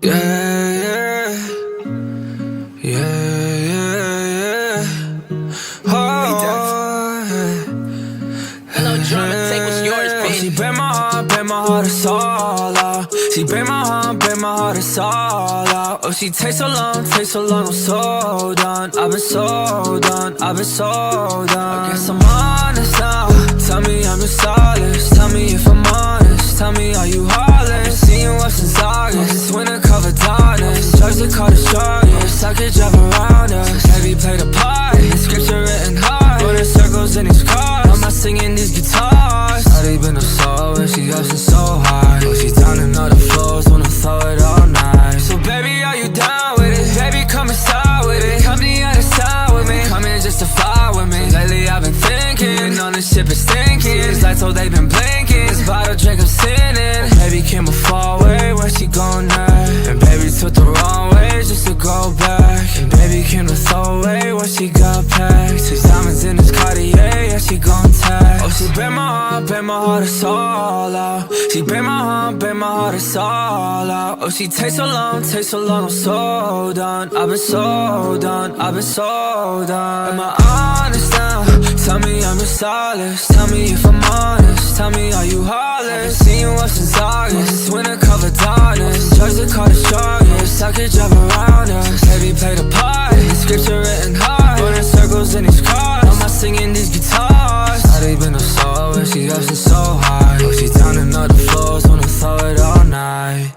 Yeah, yeah, yeah, yeah, yeah. Oh, Hello, drama, take what's yours, oh, she bitch. break my heart, it's all out. She break my heart, it's all out. Oh, she takes so long, I'm so done. I've been so done, I've been so done. I guess I'm honest now. Tell me I'm your solace. Tell me if I'm honest. Tell me are you heartless? Seen you up since August. It's winter covered darkness. Drugs that call the strongest. I could drive around us. Maybe play the part. The scripture written hard. Running circles in these cars. I'm not singing these guitars. How they been a soul when she up since so high. Oh, she down in all the flows. Wanna throw it all night. So baby, are you down with it? Baby, come inside with it. Come the other side with me. Come in just to fly with me. Lately I've been thinking on this ship is stinking. It's like so they been blinking. This bottle drink I'm sinning. Baby came a far way, where she going next? And baby took the wrong way just to go back. And baby came to throw away what she got packed. 6 diamonds in this Cartier, yeah she gon' tag. Oh she break my heart, it's all out. She break my heart, it's all out. Oh she takes so long, I'm so done. I've been so done, I've been so done. Am I honest now? Tell me I'm your solace. Tell me if I'm honest. Tell me are you heartless? Seen you up since August. It's winter covered darkness. Drugs that call the strongest. I could drive around us. Baby play the part. The scripture written hard. Running circles in these cars. I'm not singing these guitars. How they been a soul when she up since so high. Oh she down in all the floors. Wanna throw it all night.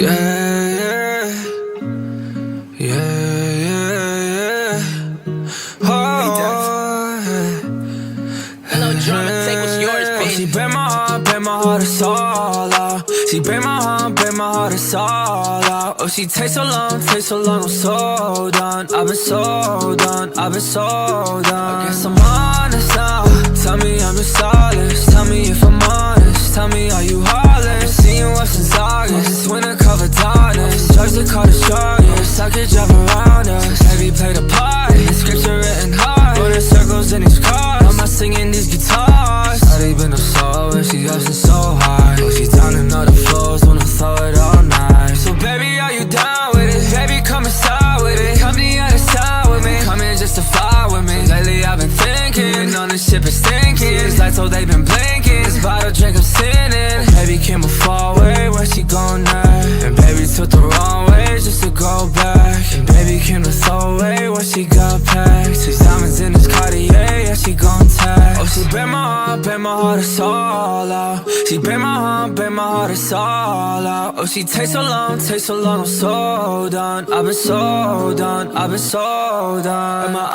Yeah, yeah, yeah, yeah, yeah. Oh, Hello, drama, take what's yours, oh, bitch. she break my heart, it's all out. She break my heart, it's all out. Oh, she takes so long, I'm so done. I've been so done, I've been so done. I guess I'm honest now. Tell me I'm your solace. Tell me if I'm honest. Tell me are you heartless? Seen you up since August. It's winter covered darkness. Drugs that call the strongest. I could drive around us. Baby play the part. The scripture written hard. Running circles in these cars. I'm not singing these guitars. How they been a soul when she up since so high. Oh she down in all the flows. Wanna throw it all night. So baby are you down with it? Baby come inside with it. Come the other side with me. Come in just to fly with me. Lately I've been thinking on this ship is stinking. It's like so they been blinking. This bottle drink I'm sinning. Baby came a far way, where she going next? And baby took the wrong way just to go back. And baby came to throw away what she got packed. 6 diamonds in this Cartier, yeah she gon' tag. Oh she break my heart, it's all out. She break my heart, it's all out. Oh she takes so long, I'm so done. I've been so done, I've been so done. Am I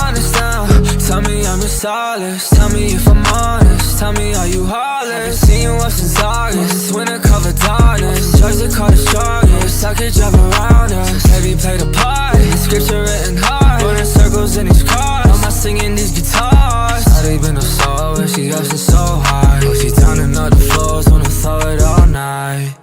honest now? Tell me I'm your solace. Tell me if I'm honest. Tell me are you heartless? Seen you up since August. It's winter covered darkness. Drugs that call the strongest. I could drive around us. Baby play the part. The scripture written hard. Running circles in these cars. I'm not singing these guitars. How they been a soul when she up since so high. Oh she down in all the floors. Wanna throw it all night.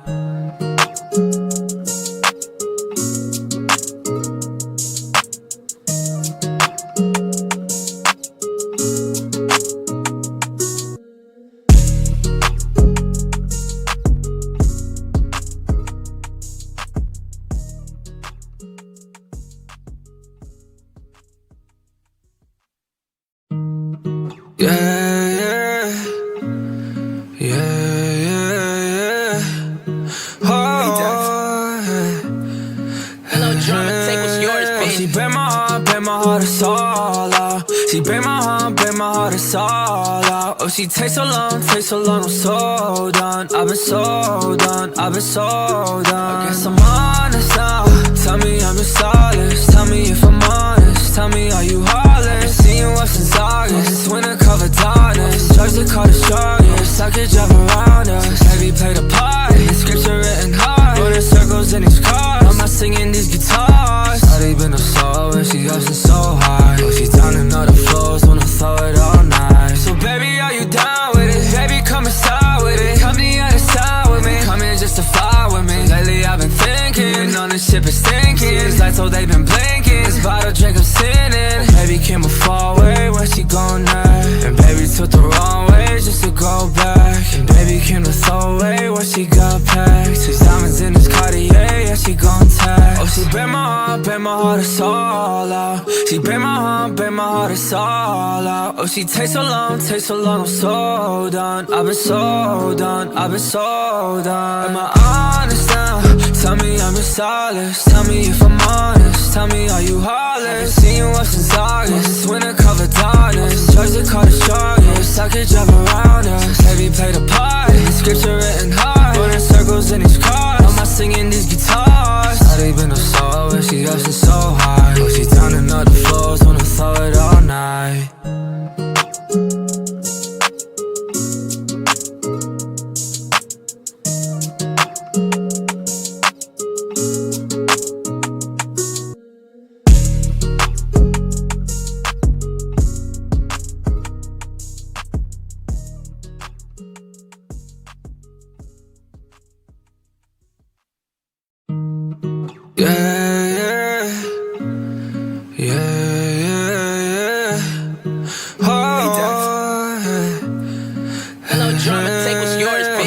Yeah, yeah, yeah, yeah, yeah. Oh, Hello, drama, take what's yours, oh, she bitch. break my heart, it's all out. She break my heart, it's all out. Oh, she takes so long, I'm so done. I've been so done, I've been so done. I guess I'm honest now. Tell me I'm your solace. Tell me if I'm honest. Tell me are you heartless? Seen you up since August. It's winter covered darkness. Drugs that call the strongest. I could drive around us. Baby play the part. The scripture written hard. Running circles in these cars. I'm not singing these guitars. How they been a soul when she up since so high. Oh she down in all the flows. heart, it's all out. She break my heart, it's all out. Oh, she takes so long, I'm so done. I've been so done, I've been so done. Am I honest now? Tell me I'm your solace. Tell me if I'm honest. Tell me, are you heartless? Seen you up since August. It's winter covered darkness. Judge the car the strongest. I could drive around us. Heavy play the part. The scripture written hard. Running circles in these cars. I'm not singing these guitars. How they been a soul when she up since so high. Oh, she turning up the floors. Wanna throw it all night.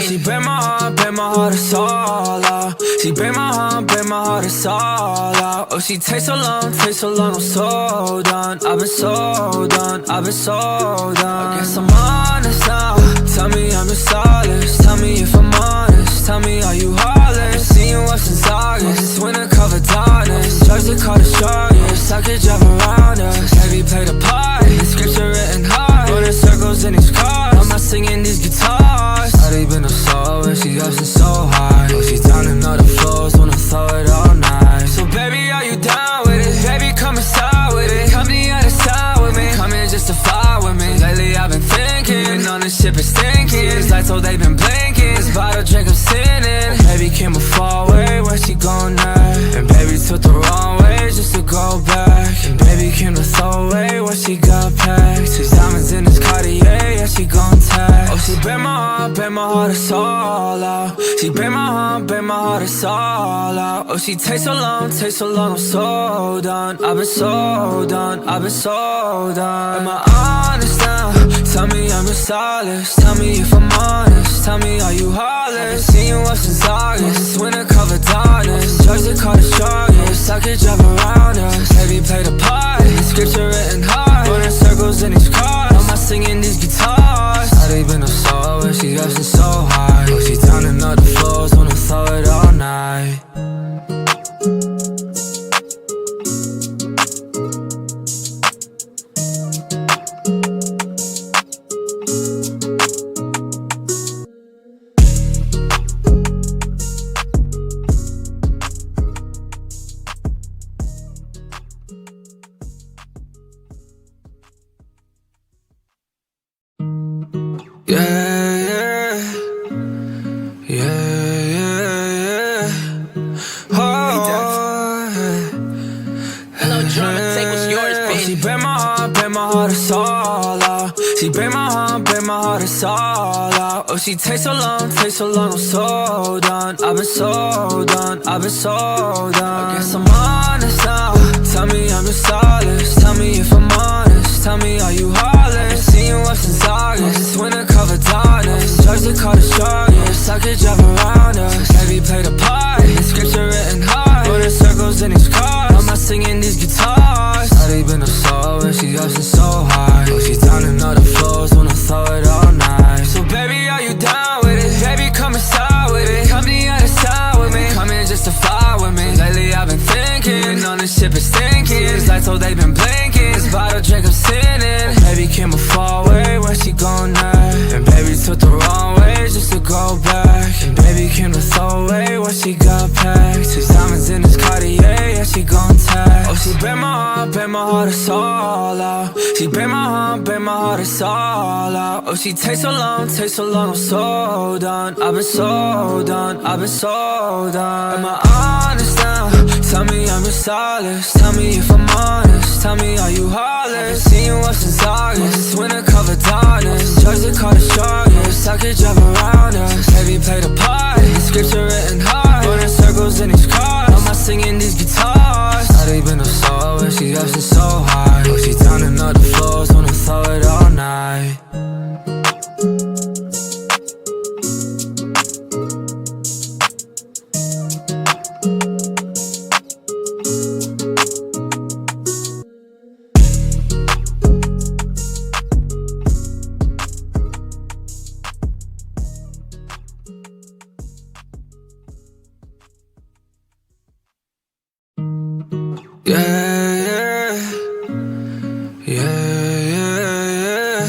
She break my heart, it's all out. She break my heart, it's all out. Oh, she takes so long, I'm so done. I've been so done, I've been so done. I guess I'm honest now. Tell me I'm your solace. Tell me if I'm honest. Tell me, are you heartless? Seen you up since August. It's winter covered darkness. Judge the car the strongest. I could drive around us. Heavy play the part. The scripture written hard. Running circles in these cars. I'm not singing these guitars. How they been a soul when she up since so high. Oh, she turning up the floors. Wanna throw it all night. So baby, are you down with it? Baby, come inside with it. Come the other side with me. Come in just to fly with me. Lately I've been thinking on this ship is stinking. It's like so they've been blinking. This bottle drink I'm sinning. Baby came a far way, where she going at? And baby took the wrong way just to go back. And baby came to throw away what she got packed. 6 diamonds in this Cartier, yeah she gon' tag. Oh, she break my heart, it's all out. She break my heart, it's all out. Oh, she takes so long, I'm so done. I've been so done, I've been so done. Am I honest now? Tell me I'm your solace. Tell me if I'm honest. Tell me, are you heartless? Seen you up since August. It's winter covered darkness. Judge the car the strongest. I could drive around us. Heavy play the part. The scripture written hard. Running circles in these cars. I'm not singing these guitars. How they been a soul when she up since so high. Oh, she turning up the floors. Wanna throw it all night. She break my heart, it's all out. She break my heart, it's all out. Oh, she takes so long, I'm so done. I've been so done, I've been so done. I guess I'm honest now. Tell me I'm your solace. Tell me if I'm honest. Tell me, are you heartless? Seen you up since August. It's winter covered darkness. Judge the car the strongest. I could drive around us. Heavy play the part. The scripture written hard. Running circles in these cars. I'm not singing these guitars. How they been a soul when she up since so high. Oh, she turning up the floors. Wanna throw it all night. So baby, are you down with it? Baby, come inside with it. Come the other side with me. Come in just to fly with me. Lately I've been thinking on this ship is stinking. It's like so they've been blinking. This bottle drink I'm sinning. Baby came a far way, where she going at? And baby took the wrong way just to go back. And baby came to throw away what she got packed. 6 diamonds in this Cartier, yeah she gon' tag. Oh, she break my heart, it's all out. She break my heart, it's all out. Oh, she takes so long, I'm so done. I've been so done, I've been so done. Am I honest now? Tell me I'm your solace. Tell me if I'm honest. Tell me, are you heartless? Seen you up since August. It's winter covered darkness. Judge the car the strongest. I could drive around us. Heavy play the part. The scripture written hard. Running circles in these cars. I'm not singing these guitars. How they been a soul when she up since so high. Oh, she turning up the floors. Wanna throw it all night. yeah.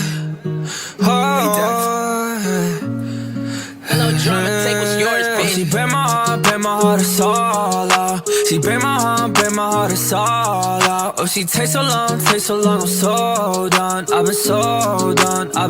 Oh, Hello, drama, take what's yours, oh, she bitch. break my heart, it's all out. She break my heart, it's all out. Oh, she takes so long, I'm so done. I've been so done, I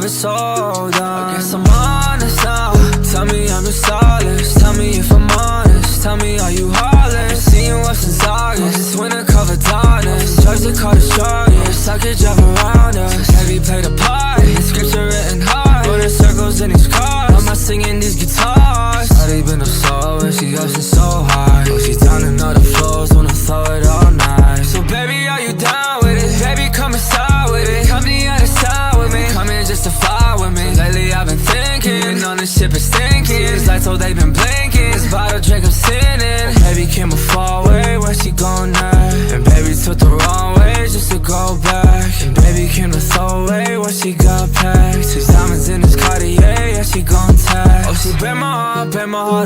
guess I'm honest now. Tell me I'm your solace, tell me if I'm honest. Tell me are you heartless? Seen you up since August. It's winter covered darkness. Judge the car the strongest. I could drive around us. Heavy play the part. The scripture written hard. Running circles in these cars. I'm not singing these guitars. How they been a soul when she up since so high. Oh, she's down in other flows. Wanna throw it all night. So baby, are you down with it? Baby, come inside with it. Come the other side with me. Come here just to fly with me. Lately I've been thinking on this ship is stinking. It's like so they been blinking. This bottle drink I'm sinning. Baby came a far way, where she going now? And baby took the wrong way just to go back. And baby came to throw away what she got packed. 6 diamonds in this Cartier, yeah she gon' tag. Oh she break my heart,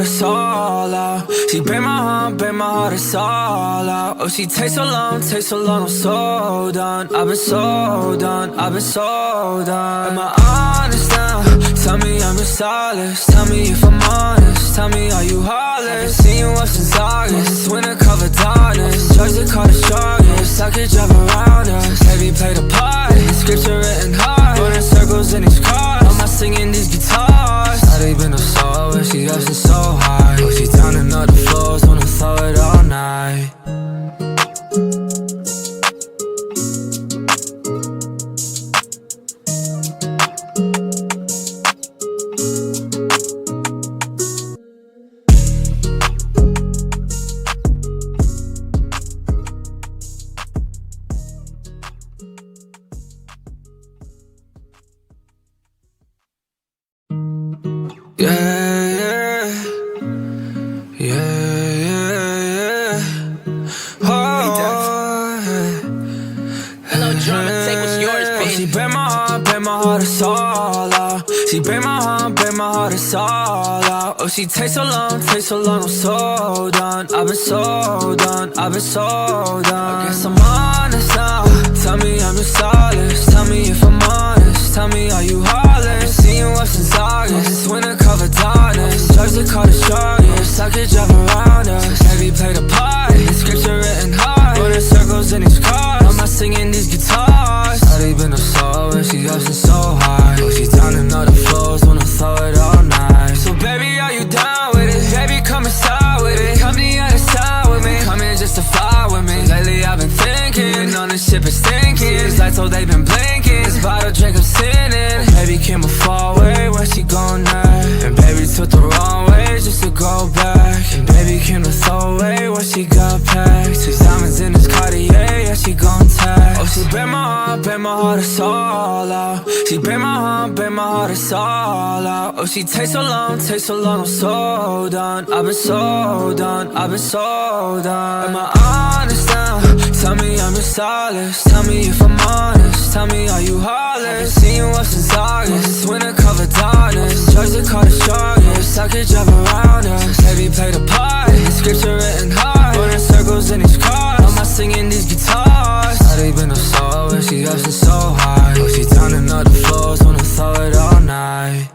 it's all out. She break my heart, it's all out. Oh she takes so long, I'm so done. I've been so done, Am I honest now? Tell me I'm your solace. Tell me if I'm honest. Tell me are you heartless? Seen you up since August. It's winter covered darkness. Judge the car the strongest. I could drive around us. Heavy play the part. The scripture written hard. Running circles in these cars. I'm not singing these guitars. How they been a soul when she up since so high. Oh, she down in other floors. Wanna throw it all night. Yeah. Oh, Hello, drama, take what's yours, oh, she bitch. break my heart, it's all out. She break my heart, it's all out. Oh, she takes so long, I'm so done. I've been so done, I guess I'm honest now. Tell me I'm your solace. Tell me if I'm honest. Tell me are you heartless? Seen you up since August. It's winter covered darkness. Judge the car the strongest. I could drive around us. Heavy play the part. The scripture written hard. Running circles in these cars. I'm not singing these guitars. How they been a soul when she up since so high. Oh, she's down in other flows. Wanna throw it all night. So baby, are you down with it? Baby, come inside with it. Come the other side with me. Come here just to fly with me. Lately I've been thinking on this ship is stinking. It's like so they been blinking. This bottle drink I'm sinning. Baby came a far way, where she going now? And baby took the wrong way just to go back. And baby came to throw away what she got packed. 6 diamonds in this Cartier, yeah she gon' tag. Oh she break my heart, it's all out. She break my heart, it's all out. Oh she takes so long, I'm so done. I've been so done, Am I honest now? Tell me I'm your solace. Tell me if I'm honest. Tell me are you heartless? Seen you up since August. It's winter covered darkness. Judge the car the strongest. I could drive around us. Heavy play the part. The scripture written hard. Running circles in these cars. I'm not singing these guitars. How they been a soul when she up since so high. Oh, she down in other floors. Wanna throw it all night.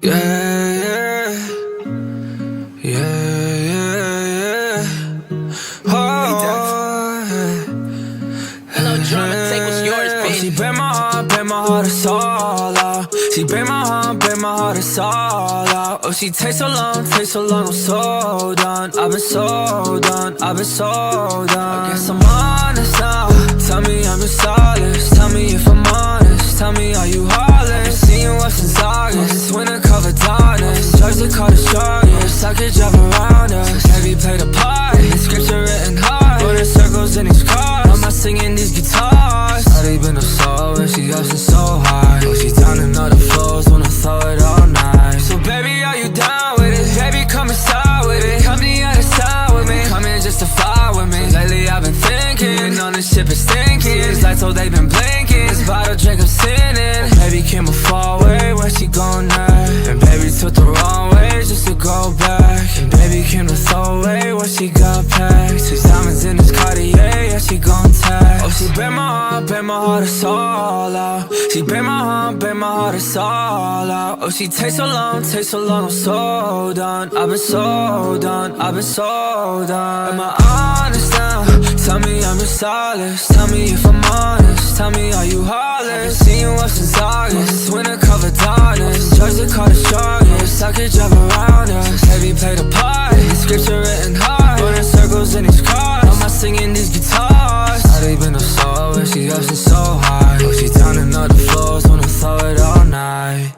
Yeah. Oh, Hello, drama, take what's yours, oh, she bitch. break my heart, it's all out. She break my heart, it's all out. Oh, she takes so long, I'm so done. I've been so done, I guess I'm honest now. Tell me I'm your solace. Tell me if I'm honest. Tell me are you heartless? Seen you up since August. It's winter covered darkness. Judge the car the strongest. I could drive around us. Heavy play the part. The scripture written hard. Running circles in these cars. I'm not singing these guitars. How they been a soul when she up since so high. Oh, she's down in other floors. Wanna throw it all night. So baby, are you down is stinking. These lights, oh, they've been blinking. This bottle drink, I'm sinning. Baby came a far way, where she going next? And baby took the wrong way just to go back. And baby came to throw away what she got packed. 6 diamonds in this Cartier, yeah, she gon' tax. Oh, she break my heart, it's all out. She break my heart, it's all out. Oh, she takes so long, I'm so done. I've been so done, I've been so done. Am I honest now? Tell me I'm your solace. Tell me if I'm honest. Tell me are you heartless? Seen you up since August. This winter covered darkness. Judge the car the strongest. I could drive around us. Heavy played a part. The scripture written hard. Running circles in these cars. I'm not singing these guitars. How they been up so where she up since so high. Oh, she down in other floors. Wanna throw it all night.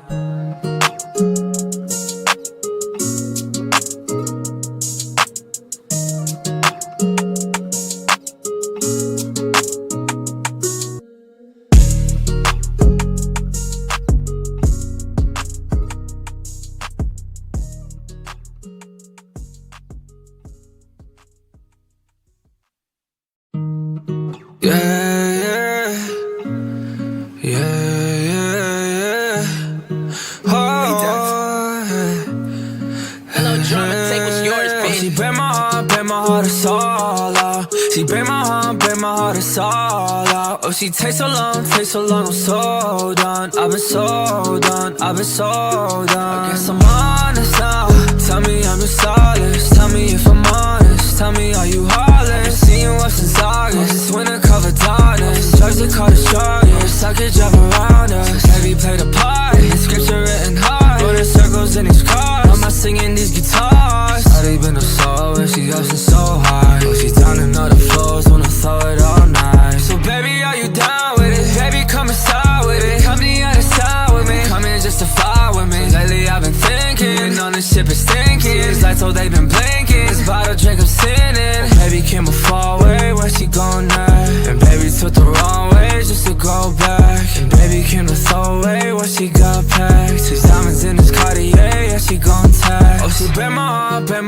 She break my heart, it's all out. She break my heart, it's all out. Oh, she takes so long, I'm so done. I've been so done, I've been so done. I guess I'm honest now. Tell me I'm your solace. Tell me if I'm honest. Tell me are you heartless? Seen you up since August. This winter covered darkness. Judge the car the strongest. I could drive around us. Heavy played a part. The scripture written hard. Running circles in these cars. I'm not singing these guitars. How they been up so where she up since so high. Oh, she down in other floors. Wanna throw it all night. So baby, are you down with it? Baby, come inside with it. Come the other side with me. Come in just to fly with me. Lately I've been thinking on this ship is stinking. These lights, oh, they been blinking. This bottle drink, I'm sinning. Baby came a far way, where she going next? And baby took the wrong way just to go back. And baby came to throw away what she got packed. 6 diamonds in this Cartier, yeah, she gon' tax. Oh, she break my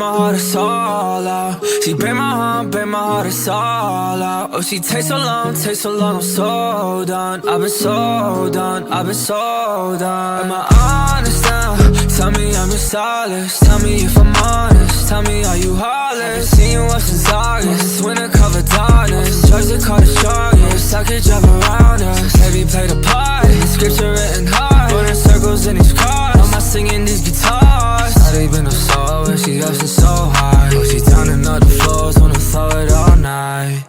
heart, it's all out. She break my heart, it's all out. Oh, she takes so long, I'm so done. I've been so done, I've been so done. Am I honest now? Tell me I'm your solace. Tell me if I'm honest. Tell me are you heartless? Seen you up since August. This winter covered darkness. Judge the car the strongest. I could drive around us. Heavy played a part. The scripture written hard. Running circles in these cars. I'm not singing these guitars. How they been up so where she up since so high. Oh, she down in other floors. Wanna throw it all night.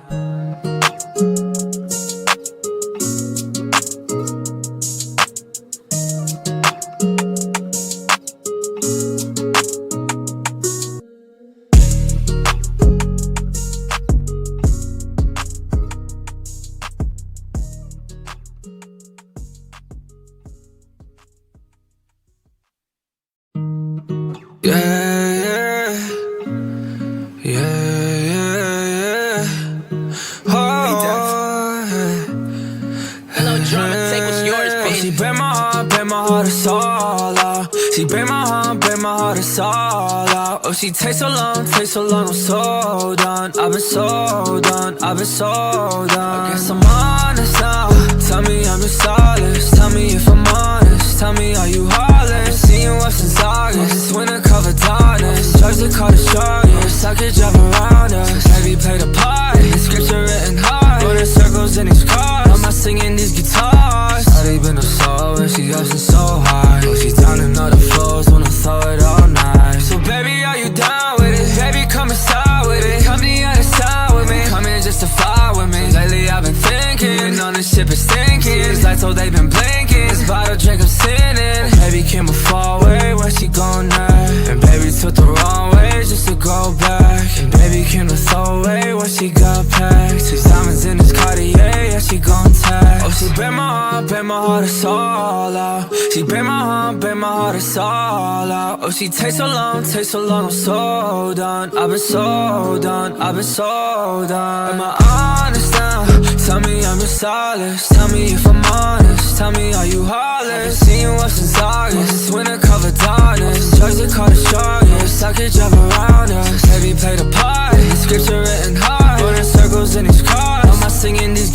She break my heart, it's all out. She break my heart, it's all out. Oh, she takes so long, I'm so done. I've been so done, I've been so done. I guess I'm honest now. Tell me I'm your solace. Tell me if I'm honest. Tell me are you heartless? Seen you up since August. This winter covered darkness. Judge the car the strongest. I could drive around us. Heavy played a part. The scripture written hard. Running circles in these cars. I'm not singing these guitars. How they been up so where she up since so high. Oh, she down in other floors. Wanna throw it all night. So baby, are you down with it? Baby, come inside with it. Come the other side with me. Come in just to fly with me. Lately I've been thinking on this ship is stinking. These lights, oh, they been blinking. This bottle drink, I'm sinning. Baby came a far way, where she going next? And baby took the wrong way just to go back. And baby came to throw away what she got packed. 6 diamonds in this Cartier, yeah, she gon' tax. Oh, she break my heart, it's all out. She break my heart, it's all out. Oh, she takes so long, I'm so done. I've been so done, I've been so done. Am I honest now? Tell me I'm your solace. Tell me if I'm honest. Tell me are you heartless? Seen you up since August. This winter covered darkness. Judge the car the strongest. I could drive around us. Heavy played a part. The scripture written hard. Running circles in these cars. I'm not singing these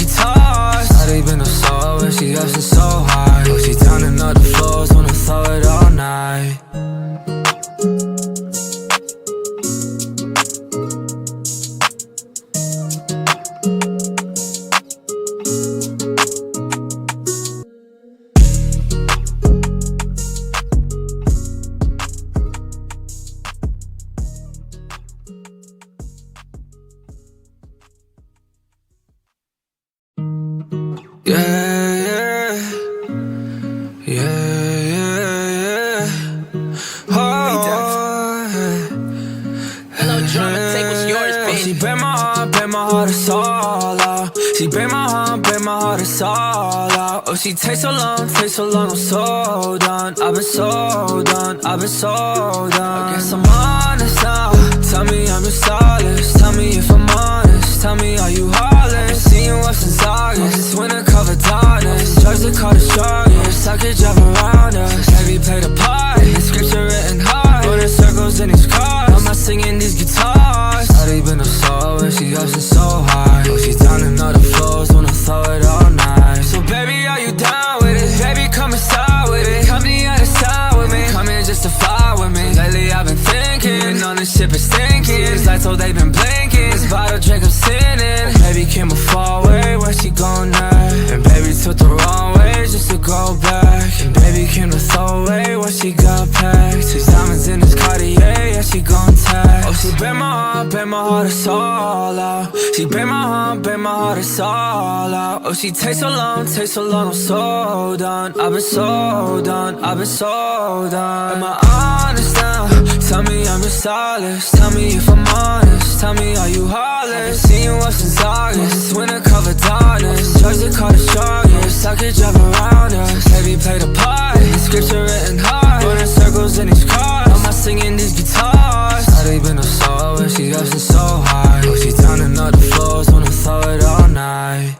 She break my heart, it's all out. Oh, she takes so long, I'm so done. I've been so done, I've been so done. I guess I'm honest now. Tell me I'm your stylist. Tell me if I'm honest. Tell me are you heartless? Seen you up since August. It's winter covered darkness. Drugs the car the strongest. I could drive around us. Baby play the part. The scripture written hard. Running circles in these cars. I'm not singing these guitars. How they been a soul when she ups and so high. Oh, she's down in other flows. Wanna throw it all night. So baby, are you down with it? Baby, come inside with it. Come the other side with me. Come here just to fly with me. Lately I've been thinking on this ship is stinking. These lights, oh, they been blinking. This bottle drink I'm sinning. Baby came a far way, where she going next? And baby took the wrong way just to go back. And baby came to throw away what she got packed. 6 diamonds in this Cartier, yeah, she gon' tax. Oh, she break my heart, it's all out. She break my heart, it's all out. Oh, she takes so long, I'm so done. I've been so done, I've been so done. Am I honest now? Tell me I'm your stylist. Tell me if I'm honest. Tell me are you heartless? Seen you up since August. It's winter covered darkness. Drugs the car the strongest. I could drive around us. Baby play the part. The scripture written hard. Running circles in these cars. I'm not singing these guitars. How they been a soul when she ups and so high. Oh, she down in other floors. Wanna throw it all night.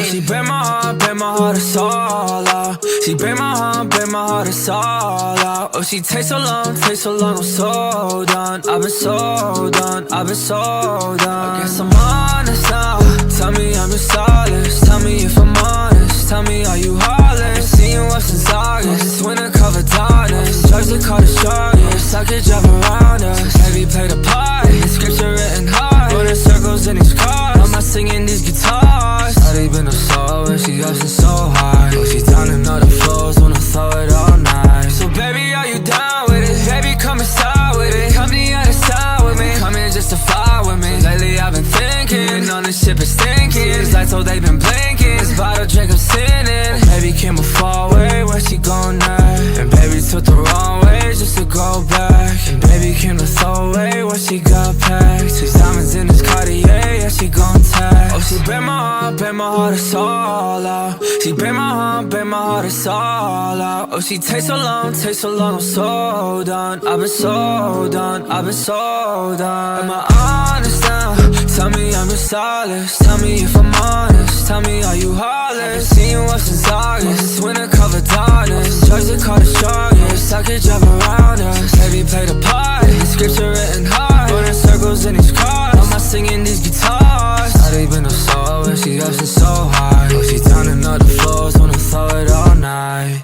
She break my heart, it's all out. She break my heart, it's all out. Oh, she takes so long, I'm so done. I've been so done, I've been so done. I guess I'm honest now. Tell me I'm your stylist. Tell me if I'm honest. Tell me are you heartless? Seen you up since August. It's winter covered darkness. Drugs the car the strongest. I could drive around us. Baby play the part. The scripture written hard. Running circles in these cars. I'm not singing these guitars. How they been a soul when she ups and so high. Oh, she's down in other flows. Wanna throw it all night. So baby, are you down with it? Baby, come inside with it. Come the other side with me. Come here just to fly with me. Lately I've been thinking on this ship is stinking. These lights, oh, they been blinking. This bottle drink I'm sinning. Baby came a far way, where she going next? And baby took the wrong way just to go back. And baby came to throw away what she got packed. 6 diamonds in this Cartier, yeah, she gon' tax. Oh, she break my heart, it's all out. She break my heart, it's all out. Oh, she takes so long, I'm so done. I've been so done, I've been so done. Am I honest now? Tell me I'm your stylist. Tell me if I'm honest. Tell me are you heartless? Seen you up since August. It's winter covered darkness. Drugs the car the strongest. I could drive around us. Baby play the part. The scripture written hard. Running circles in these cars. I'm not singing these guitars. How they been a soul when she ups and so high. Oh, she down in other floors. Wanna throw it all night.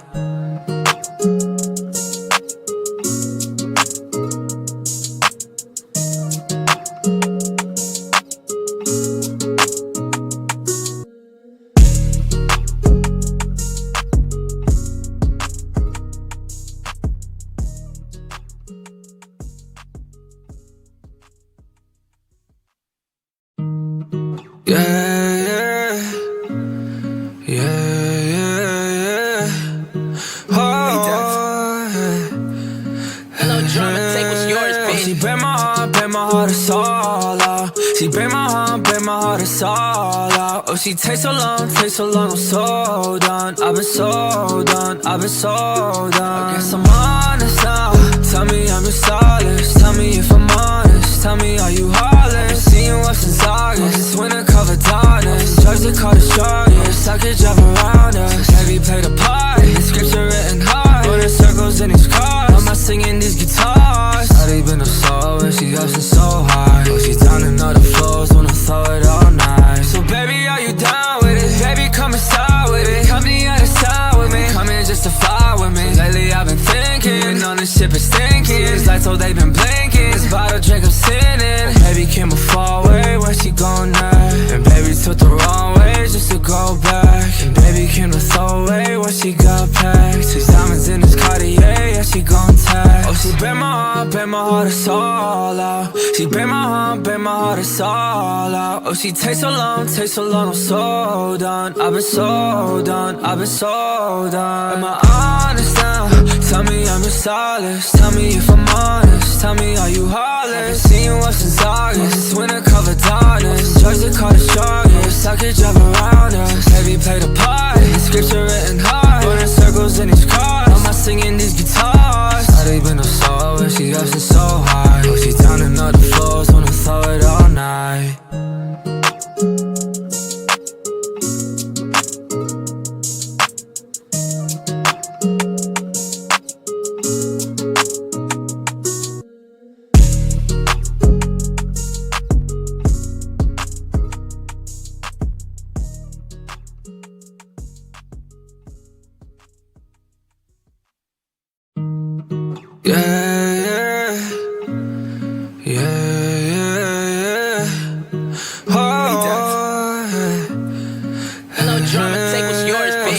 She break my heart, it's all out. She break my heart, it's all out. Oh, she takes so long, I'm so done. I've been so done, I've been so done. I guess I'm honest now. Tell me I'm your stylist. Tell me if I'm honest. Tell me are you heartless? Seen you up since August. It's winter covered darkness. Drugs the car the strongest. I could drive around us. Baby play the part. The scripture written hard. Running circles in these cars. I'm not singing these guitars. How they been a soul when she ups and so high. Oh, she's down in other flows. Wanna throw it all night. So baby, are you down with it? Baby, come inside with it. Come the other side with me. Come here just to fly with me. Lately I've been thinking on this ship is stinking. These lights, oh, they been blinking. This bottle drink, I'm sinning. Baby came a far way, where she going at? And baby took the wrong way just to go back. And baby came to throw away what she got packed. 6 diamonds in this Cartier, yeah, she gon' tag. Oh, she break my heart, it's all out. She break my heart, it's all out. Oh, she takes so long, I'm so done. I've been so done, I've been so done. Am I honest now? Tell me I'm your stylist. Tell me if I'm honest. Tell me are you heartless? Seen you up since August. It's winter covered darkness. Georgia caught the strongest. I could drive around us. Baby play the part. The scripture written hard. Running circles in these cars. I'm not singing these guitars. How they been up so when she up since so high. Oh, she down another floors. Wanna throw it all night.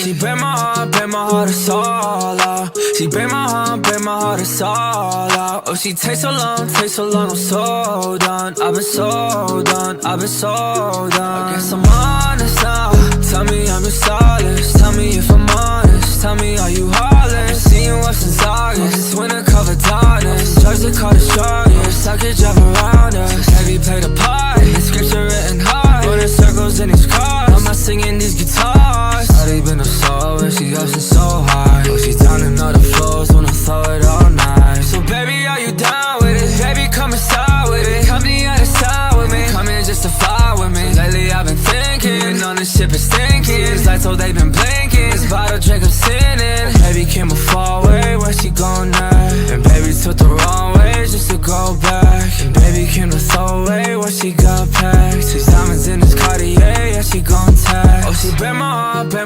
She break my heart, it's all out. She break my heart, it's all out. Oh, she takes so long, I'm so done. I've been so done, I've been so done. I guess I'm honest now. Tell me I'm your stylist. Tell me if I'm honest. Tell me are you heartless? Seen you up since August. It's winter covered darkness. Georgia caught the strongest. I could drive around us. Baby play the part. The scripture written hard. Running circles in these cars. I'm not singing these guitars. How they been up so when she up since so high. Oh, she down another floors. Wanna throw it all night. So baby, are you down with it? Baby, come inside with it. Come the other side with me. Come in just to fly with me. Lately I've been thinking on this ship is stinking. It's like so they've been blinking. This bottle drink, I'm sinning. Baby came a far way, where she going at? And baby took the wrong way just to go back. And baby came to throw away what she got packed. 6 diamonds in this Cartier, yeah, she gon' tag. Oh, she break my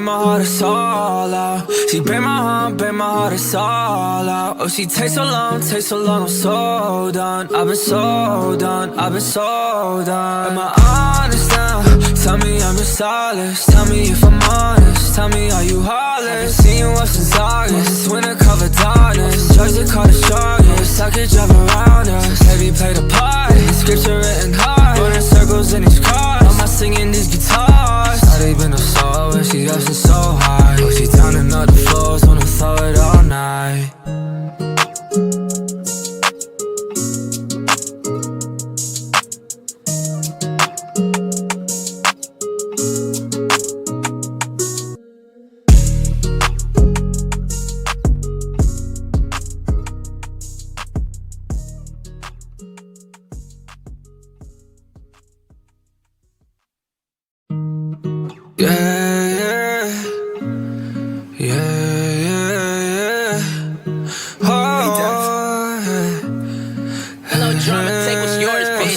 heart, it's all out. She break my heart, it's all out. Oh, she takes so long, I'm so done. I've been so done, I've been so done. Am I honest now? Tell me I'm your stylist. Tell me if I'm honest. Tell me are you heartless? Seen you up since August. It's winter covered darkness. Georgia caught the strongest. I could drive around us. Baby play the part. The scripture written hard. Running circles in these cars. I'm not singing these guitars. How they been up so when she up since so high. Oh, she down another floors. Wanna throw it all night.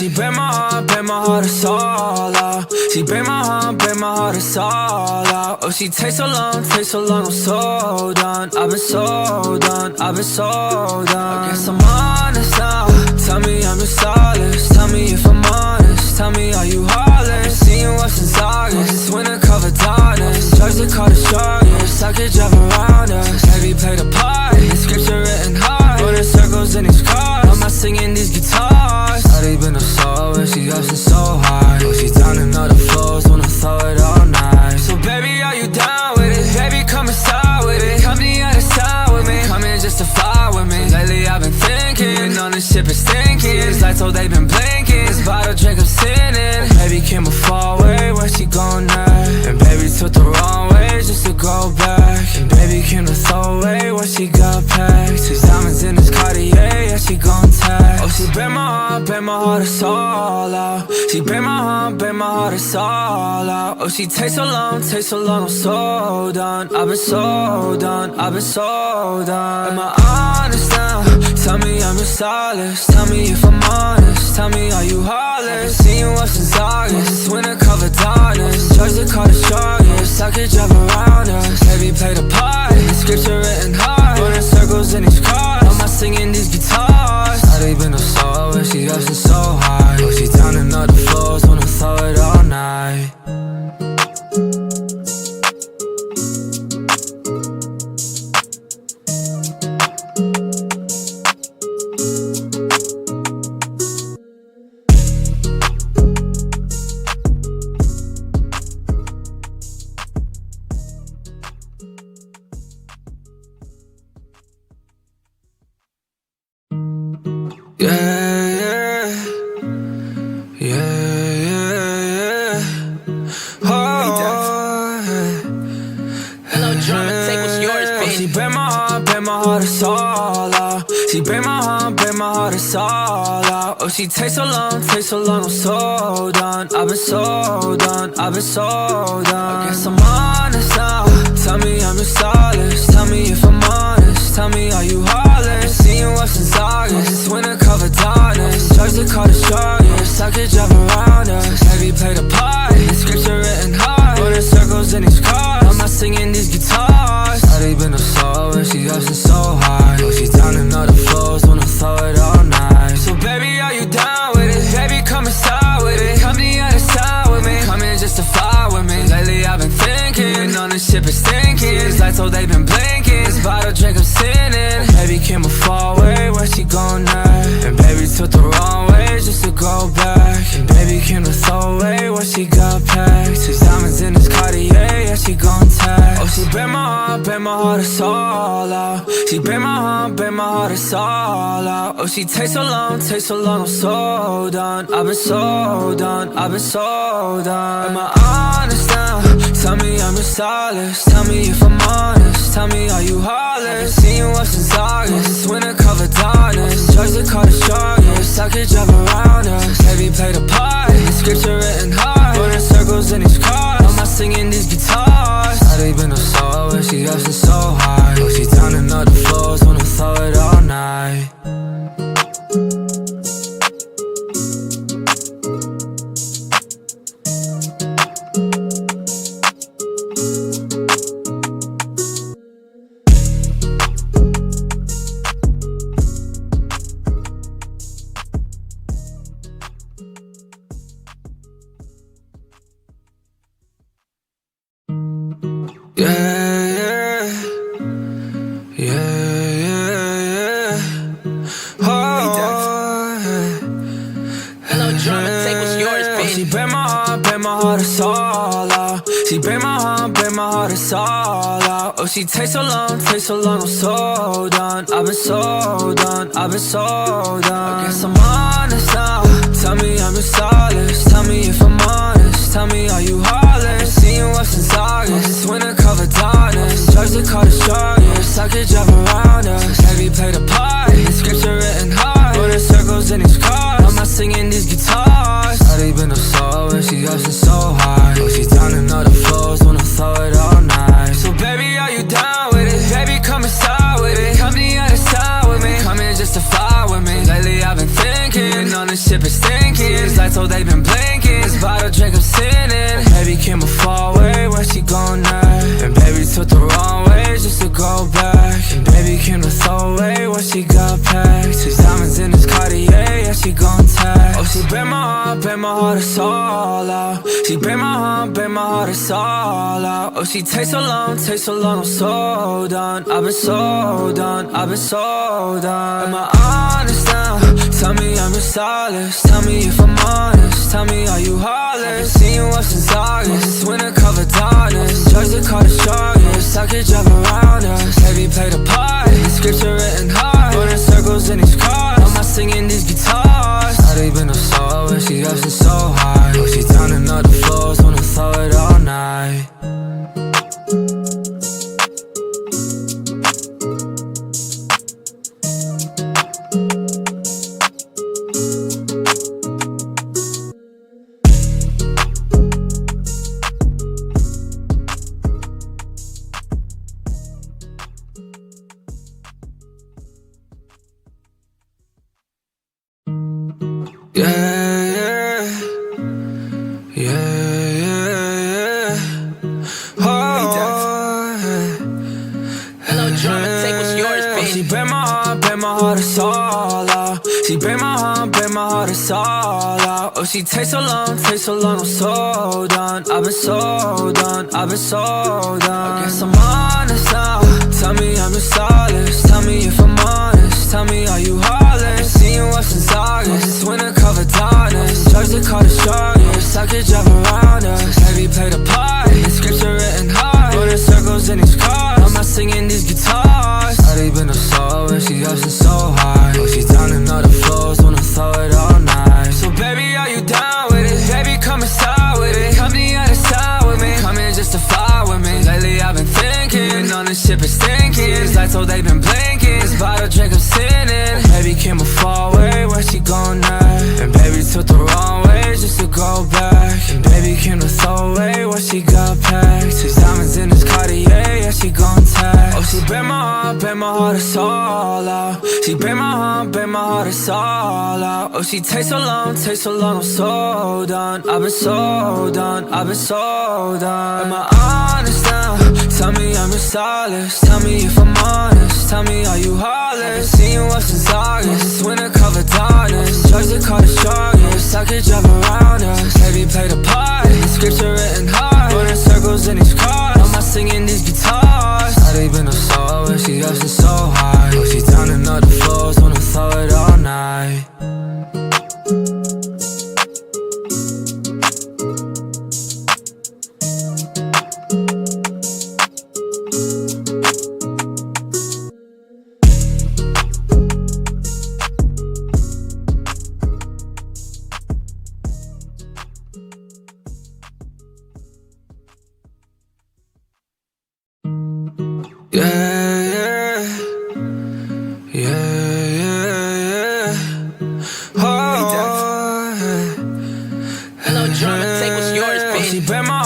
She break my heart, it's all out. She break my heart, it's all out. Oh, she takes so long, I'm so done. I've been so done, I've been so done. I guess I'm honest now. Tell me I'm your stylist. Tell me if I'm honest. Tell me are you heartless? Seen you up since August. It's winter covered darkness. Georgia caught the strongest. I could drive around us. Baby play the part. The scripture written hard. Running circles in these cars. I'm not singing these guitars. How they been up so when she up since so high. Oh, she down another floors. Wanna throw it all night. So baby, are you down with it? Baby, come inside with it. Come the other side with me. Come in just to fly with me. Lately I've been thinking on this ship is stinking. It's like so they've been blinking. This bottle drink, I'm sinning. Baby came a far way, where she going at? And baby took the wrong way just to go back. And baby came to throw away what she got packed. 6 diamonds in this Cartier, yeah, she gon' tag. Oh, she break my heart, it's all out. She break my heart, it's all out. Oh, she takes so long, I'm so done. I've been so done, I've been so done. Am I honest now? Tell me I'm your stylist. Tell me if I'm honest. Tell me are you heartless? Seen you up since August. It's winter covered darkness. Georgia caught the strongest. I could drive around us. Baby play the part. The scripture written hard. Running circles in these cars. I'm not singing these guitars. How they been up so when she She break my heart, it's all out. She break my heart, it's all out. Oh, she takes so long, I'm so done. I've been so done, I've been so done. I guess I'm honest now. Tell me I'm your stylist. Tell me if I'm honest. Tell me are you heartless? Seen you up since August. This winter covered darkness. Drugs that call the strongest. I could drive around us. Heavy play the part. The scripture written hard. Running circles in these cars. I'm not singing these guitars. How they been a soul when she up since so high. Oh, she down in all the flows. Wanna throw it all night. So baby, are you down with it? Baby, come inside with it. Come the other side with me. Come in just to fly with me. Lately I've been thinking on this ship is stinking. These lights, oh, they been blinking. This bottle drink, I'm sinning. Baby came a far way, where she going now? And baby took the wrong way just to go back. And baby came to throw away what she got packed. 6 diamonds in this Cartier, yeah, she gon' tax. Oh, she break my heart, it's all out. She break my heart, it's all out. Oh, she takes so long, I'm so done. I've been so done, I've been so done. Am I honest now? Tell me I'm your stylist. Tell me if I'm honest. Tell me are you heartless? Seen you up since August. This winter covered darkness. Drugs that call the strongest. I could drive around us. Heavy play the part. The scripture written hard. Running circles in these cars. I'm not singing these guitars. How they been a soul when she up since so high. Oh, she down in all the flows. Wanna throw it all night. She break my heart, it's all out. She break my heart, it's all out. Oh, she takes so long, I'm so done. I've been so done, I've been so done. I guess I'm honest now. Tell me I'm your stylist. Tell me if I'm honest. Tell me are you heartless? Seen you up since August. This winter covered darkness. Drugs that call the strongest. I could drive around us. Heavy play the part. The scripture written hard. Running circles in these cars. I'm not singing these guitars. How they been a soul when she up since so high. Oh, she down in all the flows. Wanna throw it all night. So baby, are you down with it? Baby, come inside with it. Come the other side with me. Come in just to fly with me. Lately I've been thinking on this ship is stinking. These lights, oh, they been blinking. This bottle drink, I'm sinning. Baby came a far way, where she going now? And baby took the wrong way just to go back. And baby came to throw away what she got packed. 6 diamonds in this Cartier, yeah, she gon' tax. Oh, she break my heart, it's all out. She break my heart, it's all out. Oh, she takes so long, I'm so done. I've been so done, I've been so done. Am I honest now? Tell me I'm your stylist. Tell me if I'm honest. Tell me are you heartless? Seen you up since August. This winter covered darkness. Drugs that call the strongest. I could drive around us. Heavy play the part. The scripture written hard. Running circles in these cars. I'm not singing these guitars. How they been a soul when she up since so high. Oh, she down in all the flows. Wanna throw it all night. She break my heart, it's all out. She break my heart, it's all out. Oh, she takes so long, I'm so done. I've been so done, I've been so done. I guess I'm honest now. Tell me I'm your stylist. Tell me if I'm honest. Tell me are you heartless? Seen you up since August. This winter covered darkness. Drugs that call the strongest. I could drive around us. Heavy play the part. The scripture written hard. Running circles in these cars. I'm not singing these guitars. How they been a soul when she up since so high. Oh, she down in all the flows. Wanna throw it all night. So baby, are you down with it? Baby, come inside with it. Come the other side with me. Come in just to fly with me. Lately I've been thinking on this ship is stinking. lights, oh, they've been blinking. This bottle drink, I'm sinning. Baby came a far way, where she going now? And baby took the wrong way just to go back. And baby came to throw away what she got packed. 6 diamonds in this Cartier, yeah, she gon' tag. Oh, she break my heart, it's all out. She break my heart, it's all out. Oh, she takes so long, I'm so done. I've been so done, I've been so done. Am I honest now? Tell me I'm your stylist. Tell me if I'm honest. Tell me are you heartless? Seen you up since August. Winter covered darkness. Drugs that call the strongest. I could drive around us. Baby play the part. The scripts are written hard. Running circles in these cars. I'm not singing these guitars. How they been a soul when she up since so high. Oh, she down in other floors. Wanna throw it all night. Hello, drama, take what's yours, bitch. She break my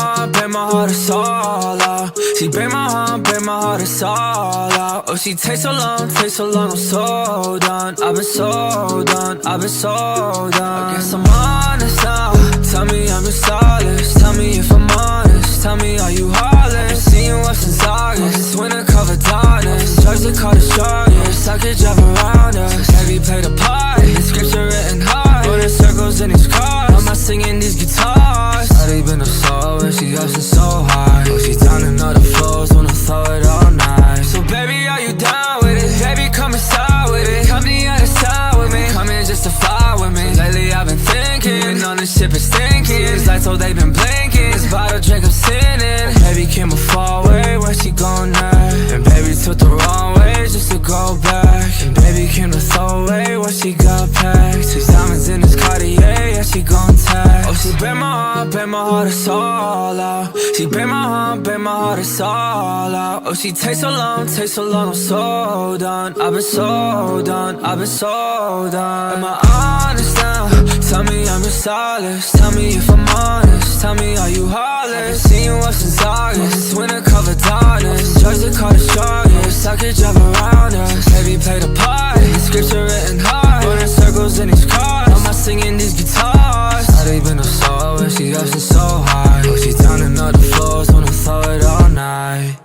heart, it's all out. She break my heart, it's all out. Oh, she takes so long, I'm so done. I've been so done, I've been so done. I guess I'm honest now. Tell me I'm your stylist. Tell me if I'm honest. Tell me are you heartless? Seen you up since August. Winter covered darkness. Drugs that call the strongest. I could drive around us. Baby play the part. The scripts are written hard. Running circles in these cars. I'm not singing these guitars. How they been a soul when she up since so high. Oh, she down in other floors. Wanna throw it all night. So baby, are you down with it? Baby, come inside with it. Come the other side with me. Come in just to fly with me. Lately I've been thinking on this ship is stinking. These lights, oh, they've been blinking. This bottle drink, I'm sinning. Baby came a far way, where she going now? And baby took the wrong way just to go back. And baby came to throw away what she got packed. 6 diamonds in this Cartier, yeah, she gon' tag. Oh, she break my heart, it's all out. She break my heart, it's all out. Oh, she takes so long, I'm so done. I've been so done, I've been so done. Am I honest now? Tell me I'm your stylist. Tell me if I'm honest. Tell me are you heartless? Seen you up since August. Winter covered darkness. Drugs that call the strongest. I could drive around us. Baby play the part. The scripts are written hard. Running circles in these cars. I'm not singing these guitars. How they been a soul when she up since so high. Oh, she down in other floors. Wanna throw it all night.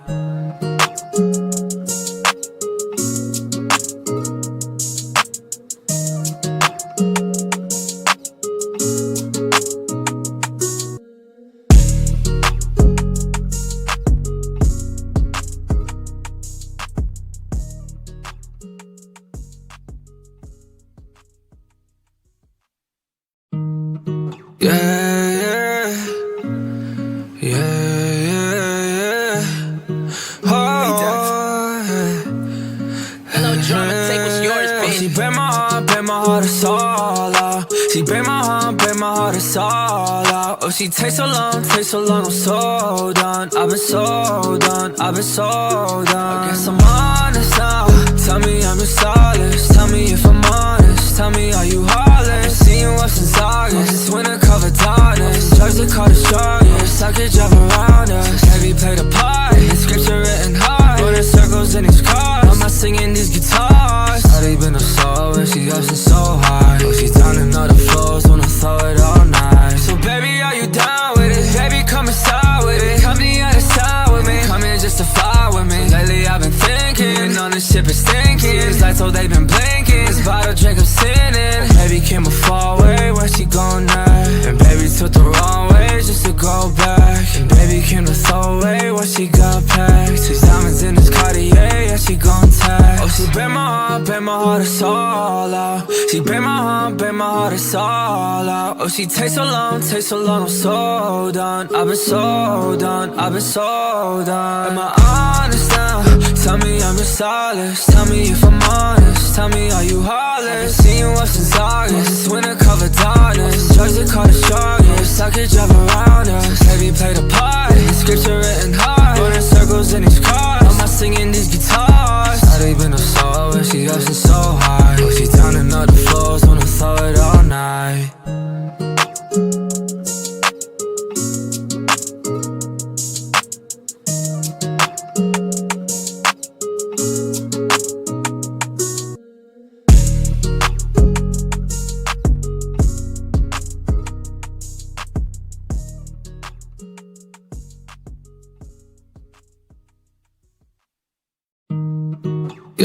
Hello, drama, take what's yours, bitch. She break my heart, it's all out. She break my heart, it's all out. Oh, she takes so long, I'm so done. I've been so done, I've been so done. I guess I'm honest now. Tell me I'm your stylist. Tell me if I'm honest. Tell me are you heartless? Seen you up since August. Winter covered darkness. Drugs that call the strongest. I could drive around us. Baby play the part. The scripts are written hard. Running circles in these cars. I'm not singing these guitars. How they been a soul when she up since so high. Oh, she down in other floors. Wanna throw it all night. So baby, are you down with it? Baby, come inside with it. Come the other side with me. Come in just to fly with me. Lately I've been thinking on this ship is stinking. These lights, oh, they've been blinking. This bottle drink, I'm sinning. Baby came a far way, where she going now? And baby took the wrong way just to go back. And baby came to throw away what she got packed. 6 diamonds in this Cartier, yeah, she gon' tag. Oh, she break my heart, it's all out. She break my heart, it's all out. Oh, she takes so long, I'm so done. I've been so done, I've been so done. Am I honest now? Tell me I'm your stylist. Tell me if I'm honest. Tell me are you heartless? Seen you up since August. Winter covered darkness. Drugs that call the strongest. I could drive around us. Baby play the part. The scripts are written hard. Running circles in these cars. I'm not singing these guitars.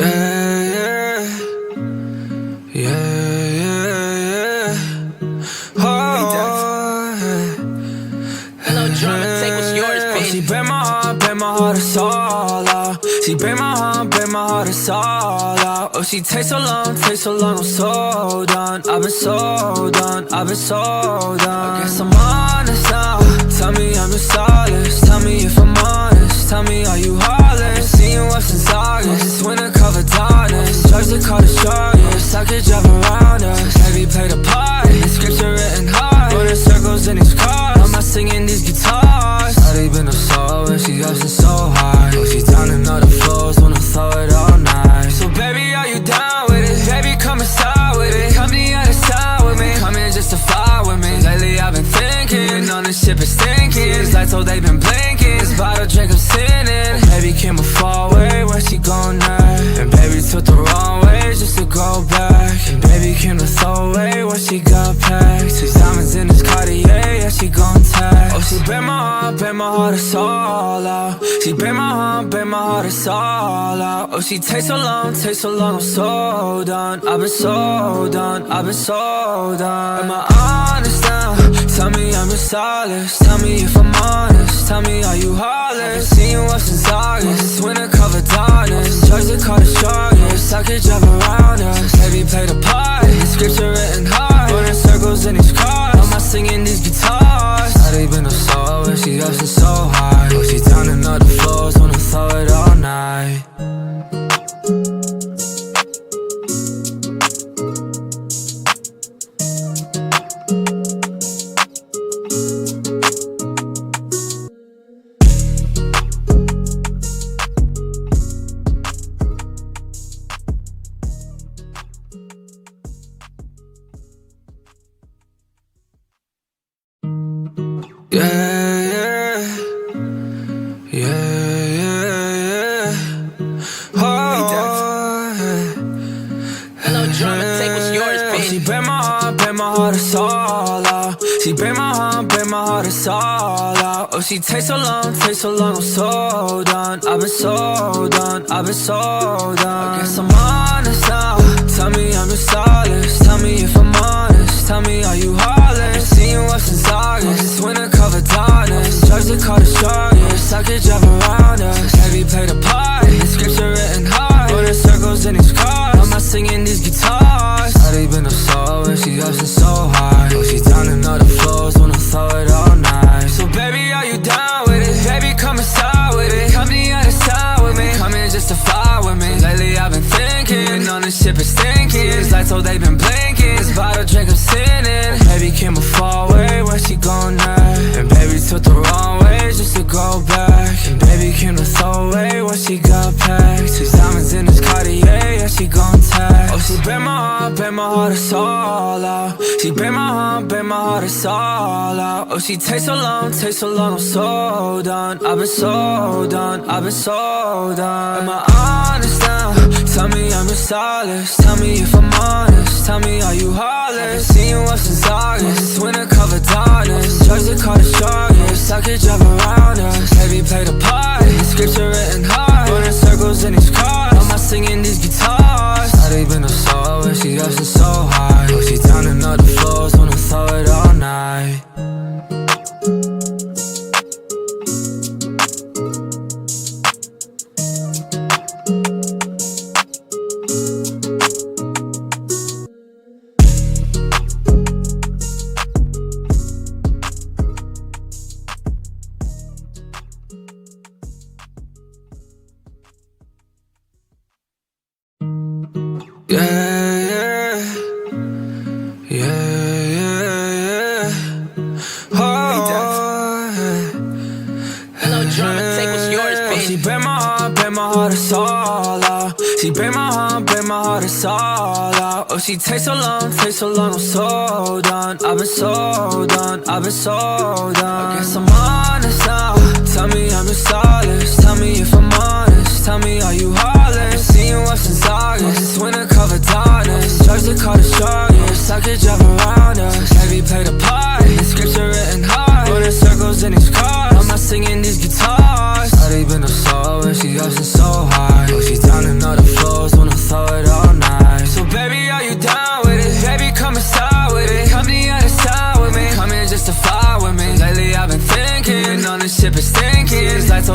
Yeah, Hello, drama, take what's yours, bitch. She break my heart, it's all out. She break my heart, it's all out. Oh, she takes so long, I'm so done. I've been so done, I guess I'm honest now. Tell me I'm just solid. Tell me if I'm honest. Tell me are you heartless? Seen you up since August. This winter covered darkness. Drugs that call the strongest. I could drive around us. Heavy play the part. The scripture written hard. Running circles in these cars. I'm not singing these guitars. How they been a soul when she up since so high. Oh, she down in all the flows. Wanna throw it all night. So baby, are you down with it? Baby, come inside with it. Come the other side with me. Come in just to fly with me. Lately I've been thinking on this ship is stinking. These lights, oh, they been blinking. This bottle drink I'm sinning. Baby came a far way, where she going at? And baby took the wrong way just to go back. And baby came to throw away what she got packed. 6 diamonds in this Cartier, yeah, she gon' tax. Oh, she break my heart, it's all out. She break my heart, it's all out. Oh, she takes so long, I'm so done. I've been so done, Am I honest now? Tell me I'm just solid. Tell me if I'm honest. Tell me are you heartless? Seen you up since August. This winter covered darkness. Drugs that call the strongest. I could drive around us. Heavy play the part. The scripture written hard. Running circles in these cars. I'm not singing these guitars. How they been a soul when she up since so high. Oh, she down in all the flows. Wanna throw it all night. Hello, drama, take what's yours, bitch. She break my heart, it's all out. She break my heart, it's all out. Oh, she takes so long, I'm so done. I've been so done, I guess I'm honest now. Tell me I'm just solid. Tell me if I'm honest. Tell me are you heartless? Seen you up since August. This winter covered darkness. Drugs that call the strongest. I could drive around us. Heavy play the part. The scripture written hard. Running circles in these cars. I'm not singing these guitars. How they been a soul when she up since so high. Oh, she down in all the flows. Wanna throw it all night. So baby, are you down with it? Baby, come inside with it. Come the other side with me. Come in just to fly with me. Lately I've been thinking on this ship is stinking. These lights, oh, they been blinking. This bottle drink I'm sinning. Baby came a far way, where she going at? And baby took the wrong way just to go back. And baby came to throw away what she got packed. 6 diamonds in this Cartier, yeah, she gon' tax. Oh, she break my heart, it's all out. She break my heart, it's all out. Oh, she takes so long, I'm so done. I've been so done, Am I honest now? Tell me I'm just solid. Tell me if I'm honest. Tell me are you heartless? Seen you up since August. This winter covered darkness. Drugs that call the strongest. I could drive around us. Heavy play the part. The scripture written hard. Running circles in these cars. I'm not singing these guitars. How they been a soul when she up since so high. Oh, she down in all the flows. Wanna throw it all night. Hello, drama, take what's yours, bitch. She break my heart, it's all out. She break my heart, it's all out. Oh, she takes so long, I'm so done. I've been so done, I guess I'm honest now. Tell me I'm just solid. Tell me if I'm honest. Tell me are you heartless? Seen you up since August. This winter covered darkness. Drugs that call the strongest. I could drive around us. Heavy play the part. The scripture written hard. Running circles in these cars. I'm not singing these guitars. How they been a soul when she up since so high. Oh, she down in all the flows.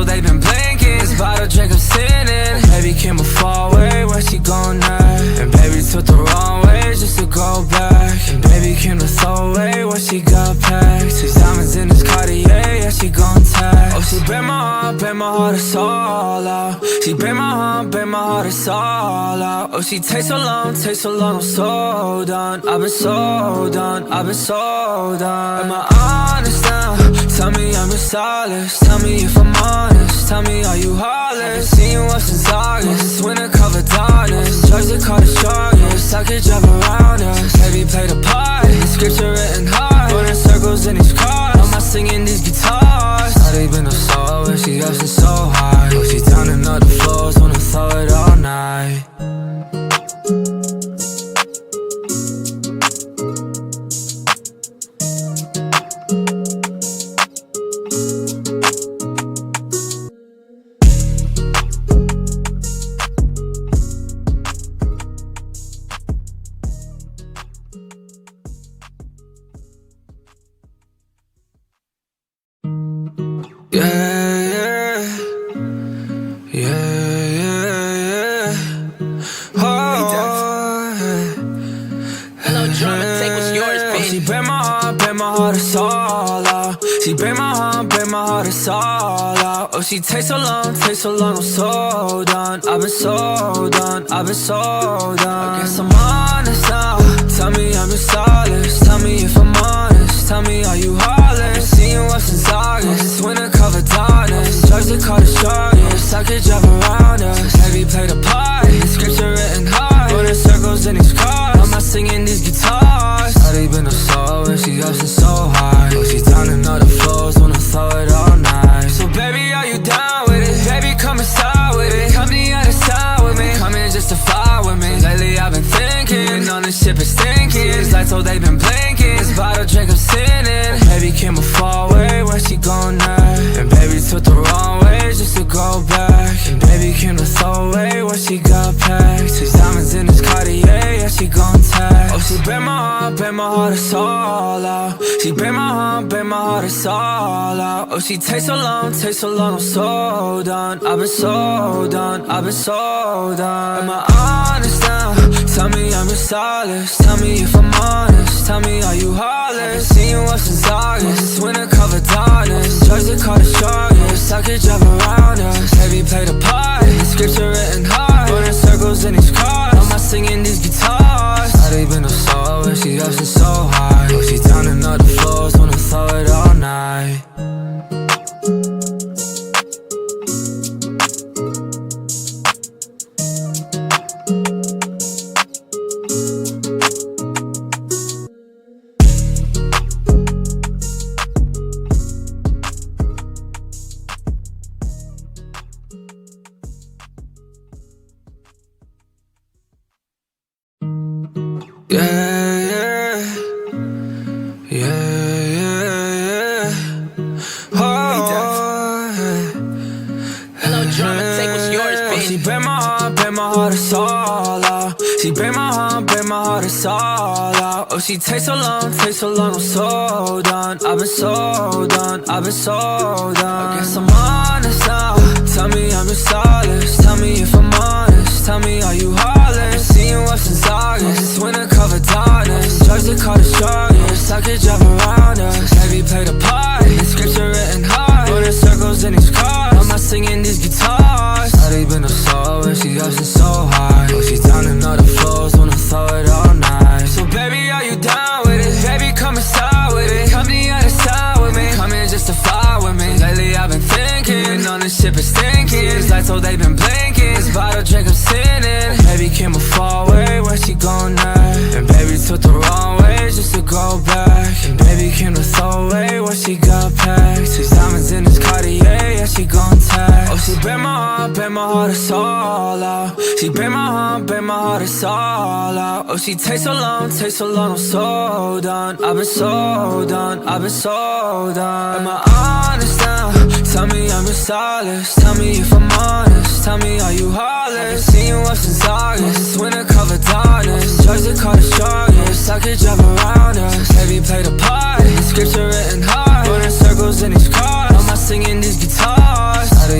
till they've been blinking. This bottle drink, I'm sinning. Baby came a far way, where she going next? And baby took the wrong way just to go back. And baby came to throw away what she got packed. 6 diamonds in this Cartier, yeah, she gon' tax. Oh, she break my heart, it's all out. She break my heart, it's all out. Oh, she takes so long, I'm so done. I've been so done, I've been so done. Am I honest now? Tell me I'm your stylist. Tell me if I'm honest. Tell me are you heartless? Seen you up since August. Winter covered darkness. Drugs that call the strongest. I could drive around us. Baby play the part. Scripture written hard. Running circles in these cars. I'm not singing these guitars. Not even a soul. When she up since so high. Oh, she turning up the floors. Wanna throw it all night. She break my heart, it's all out. She break my heart, it's all out. Oh, she takes so long, I'm so done. I've been so done, I've been so done. I guess I'm honest now. Tell me I'm your stylist. Tell me if I'm honest. Tell me are you heartless? Seen you up since August. Winter covered darkness. Drugs that call the strongest. I could drive around us. Baby play the part. Scripture written hard. Running circles in these cars. I'm not singing these guitars. Not even a soul when she up since so high. Oh, she turning up the floors. Wanna throw it all night. So baby, are you down with it? Baby, come inside with it. Come the other side with me. Come in just to fly with me. Lately I've been thinking on this ship is stinking. It's like so they've been blinking. This bottle drink, I'm sinning. Baby came a far way, where she going next? And baby took the wrong way just to go back. And baby came to throw away what she got packed. 6 diamonds in this Cartier, yeah, she gon' tax. Oh, she break my heart, it's all out. She break my heart, it's all out. Oh, she takes so long, I'm so done. I've been so done, I've been so done. Am I honest now? Tell me I'm your stylist. Tell me if I'm honest. Tell me are you heartless? Seen you up since August. Winter covered darkness. Drugs that call the strongest. I could drive around us. Baby play the part. Scripture written hard. Running circles in these cars. I'm not singing these guitars. Not even a soul when she up since so high. Oh, she turning up the floors. Wanna throw it all night. She break my heart, it's all out. She break my heart, it's all out. Oh, she takes so long, I'm so done. I've been so done, I've been so done. I guess I'm honest now. Tell me I'm your stylist. Tell me if I'm honest. Tell me are you heartless? Seen you up since August. Winter covered darkness. Drugs that call the strongest. I could drive around us. Baby play the part. Scripture written hard. Running circles in these cars. I'm not singing these guitars. Not even a soul when she up since so high. Oh, she turning up the floors. Wanna throw it all night. So baby, are you down with it? Baby, come inside with it. Come the other side with me. Come in just to fly with me. Lately I've been thinking on this ship is stinking. It's like so they've been blinking. This bottle drink, I'm sinning. Baby came a far way, where she going next? And baby took the wrong way just to go back. And baby came to throw away what she got packed. 6 diamonds in this Cartier, yeah, she gon' tax. Oh, she break my heart, it's all out. She break my heart, it's all out. Oh, she takes so long, I'm so done. I've been so done, I've been so done. Am I honest now? Tell me I'm your stylist. Tell me if I'm honest. Tell me are you heartless? Seen you up since August. Winter covered darkness. Drugs that call the strongest. I could drive around us. Baby play the part. Scripture written hard. Running circles in these cars. I'm not singing these guitars. Not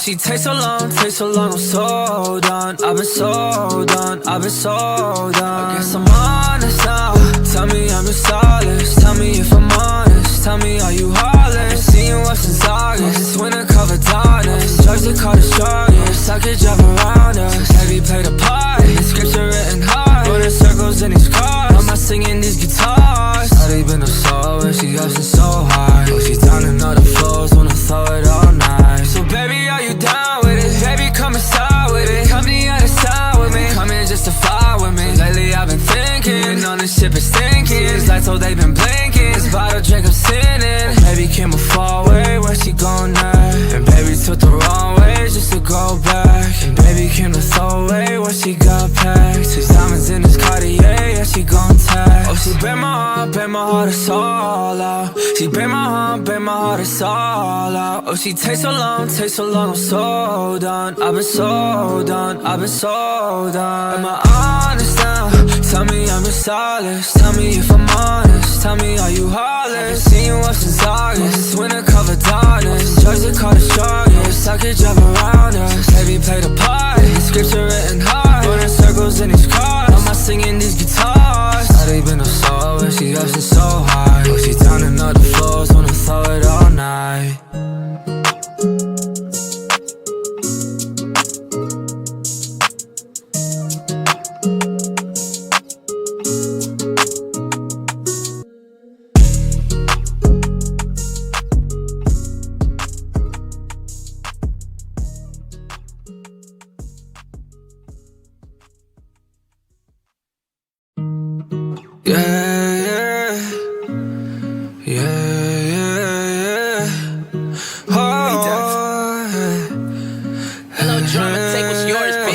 she takes so long, I'm so done. I've been so done, I've been so done. I guess I'm honest now. Tell me I'm just solid. Tell me if I'm honest. Tell me are you heartless? Seen you up since August. This winter covered darkness. Drugs that call the strongest. I could drive around us. Heavy play the part. The scripture written hard. Running circles in these cars. I'm not singing these guitars. How they been a soul when she up since so high. Oh, she's down in all the flows. Wanna throw it all night. So baby, are you down with it? Baby, come inside with it. Come the other side with me. Come in just to fly with me. Lately I've been thinking on this ship is stinking. These lights, oh, they been blinking. This bottle drink I'm sinning. Baby came a far way, where she going at? And baby took the wrong way just to go back. And baby came to throw away what she got packed. 6 diamonds in this Cartier, yeah, she gon' tax. Oh, she break my heart, it's all out. She break my heart, it's all out. Oh, she takes so long, I'm so done. I've been so done, I've been so done. Am I honest now? Tell me I'm just solid. Tell me if I'm honest. Tell me are you heartless? Seen you up since August. This winter covered darkness. Drugs that call the strongest. I could drive around us. Heavy play the part. The scripture written hard. Running circles in these cars. I'm not singing these guitars. How they been a soul when she up since so high. Oh, she down in all the floors. Wanna throw it all night.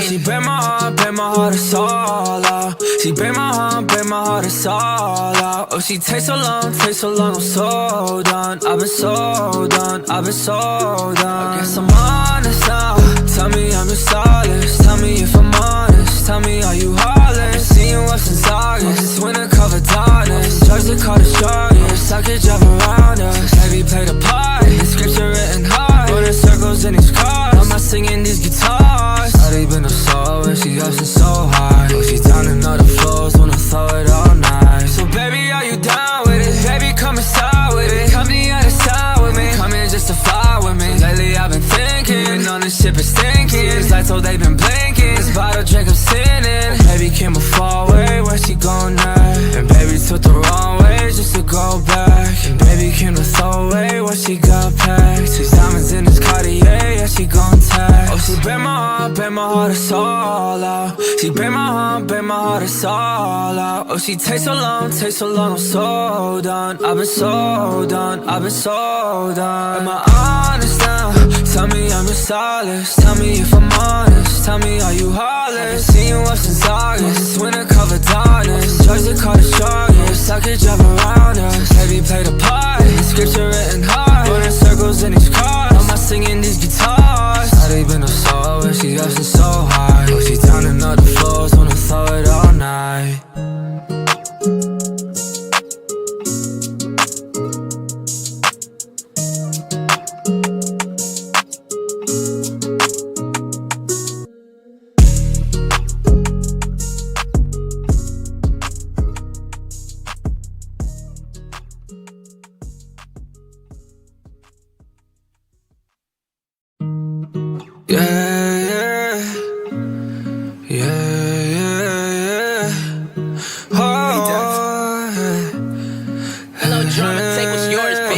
She break my heart, it's all out. She break my heart, it's all out. Oh, she takes so long, I'm so done. I've been so done, I've been so done. I guess I'm honest now. Tell me I'm just solid. Tell me if I'm honest. Tell me are you heartless? Seen you up since August. This winter covered darkness. Drugs that call the strongest. I could drive around us. Heavy play the part. The scripture written hard. Running circles in these cars. I'm not singing these guitars. How they been a soul when she up since so high. Oh, she's down in all the flows. Wanna throw it all night. So baby, are you down with it? Baby, come inside with it. Come the other side with me. Come in just to fly with me. Lately I've been thinking on this ship is stinking. These lights, oh, they been blinking. This bottle drink I'm sinning. Baby came a far way, where she going at? And baby took the wrong way just to go back. And baby came to throw away what she got packed. 6 diamonds in this Cartier, yeah, she gon' tax. Oh, she break my heart, it's all out. She break my heart, it's all out. Oh, she takes so long, I'm so done. I've been so done, I've been so done. Am I honest now? Tell me I'm just solid. Tell me if I'm honest. Tell me are you heartless? Seen you up since August. This winter covered darkness. Drugs that call the strongest. I could drive around us. Heavy play the part. The scripture written hard. Running circles in these cars. I'm not singing these guitars. How they been a soul when she up since so high. Oh, she down in all the floors. Wanna throw it all night.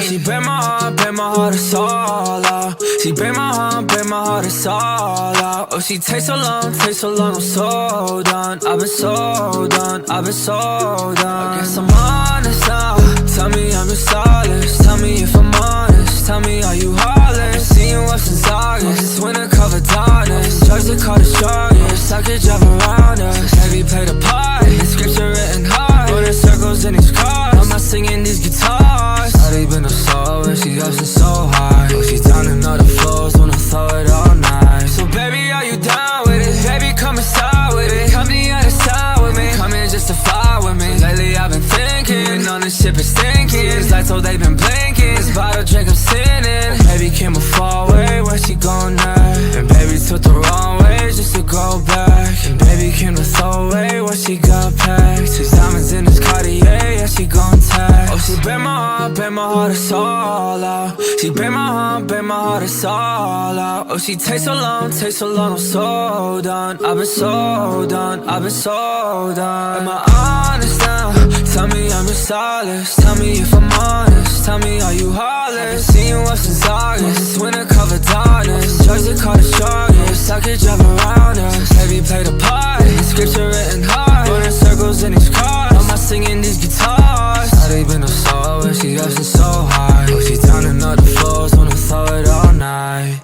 She break my heart, it's all out. She break my heart, it's all out. Oh, she takes so long, I'm so done. I've been so done, I've been so done. I guess I'm honest now. Tell me I'm just solid. Tell me if I'm honest. Tell me are you heartless? Seen you up since August. This winter covered darkness. Drugs that call the strongest. I could drive around us. Heavy play the part. The scripture written hard. Running circles in these cars. I'm not singing these guitars. How they been a soul when she up since so high. Oh, she's down in all the flows. Wanna throw it all night. So baby, are you down with it? Baby, come inside with it. Come the other side with me. Come in just to fly with me. Lately I've been thinking on this ship is stinking. These lights, oh, they been blinking. This bottle drink I'm sinning. Baby came a far way, where she going at? heart, it's all out. She break my heart, it's all out. Oh, she takes so long, I'm so done. I've been so done, I've been so done. Am I honest now? Tell me I'm your solace. Tell me if I'm honest. Tell me are you heartless? Seen you up since August. Winter covered darkness. Joys that caught the strongest. I could drive around us. Baby play the part. Scripture written hard. Running circles in these cars. I'm not singing these guitars. How they been a soul when she up so high. Oh, she turning up the floors. Wanna throw it all night.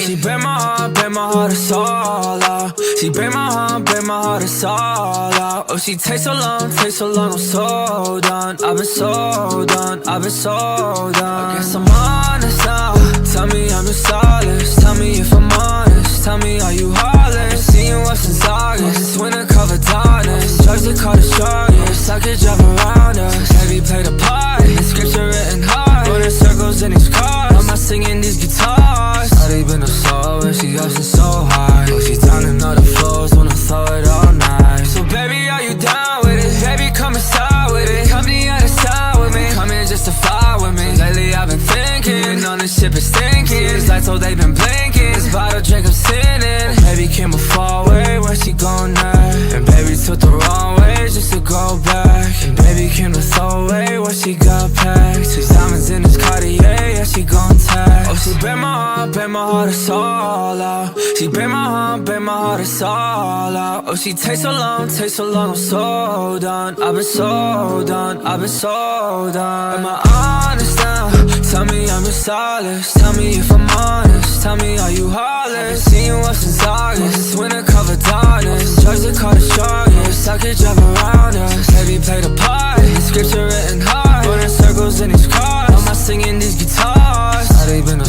She break my heart, it's all out. She break my heart, it's all out. Oh, she takes so long, I'm so done. I've been so done, I've been so done. I guess I'm honest now. Tell me I'm your solace. Tell me if I'm honest. Tell me are you heartless? Seen you up since August. Winter covered darkness. Joys that caught the strongest. I could drive around us. Baby play the part. Scripture written hard. Running circles in these cars. I'm not singing these guitars. How they been a soul when she up so high. Oh, she turning up the floors. Wanna throw it all night. So baby, are you down with it? Baby, come inside with it. Come the other side with me. Come here just to fly with me. Lately I've been thinking on this ship is stinking. It's like so they've been blinking. This bottle drink I'm sinning. Baby came a far way, where she going next? And baby took the wrong way just to go back. And baby came to throw away what she got packed. 6 diamonds in this Cartier, yeah she gon' tax. Oh, she break my heart, it's all out. She break my heart, it's all out. Oh, she takes so long, I'm so done. I've been so done, I've been so done. Am I honest now? Tell me I'm your solace. Tell me if I'm honest. Tell me are you heartless? Seen you up since August. Winter covered darkness. Joys that caught the strongest. I could drive around us. Baby play the part. Scripture written hard. Running circles in these cars. I'm not singing these guitars. How they been a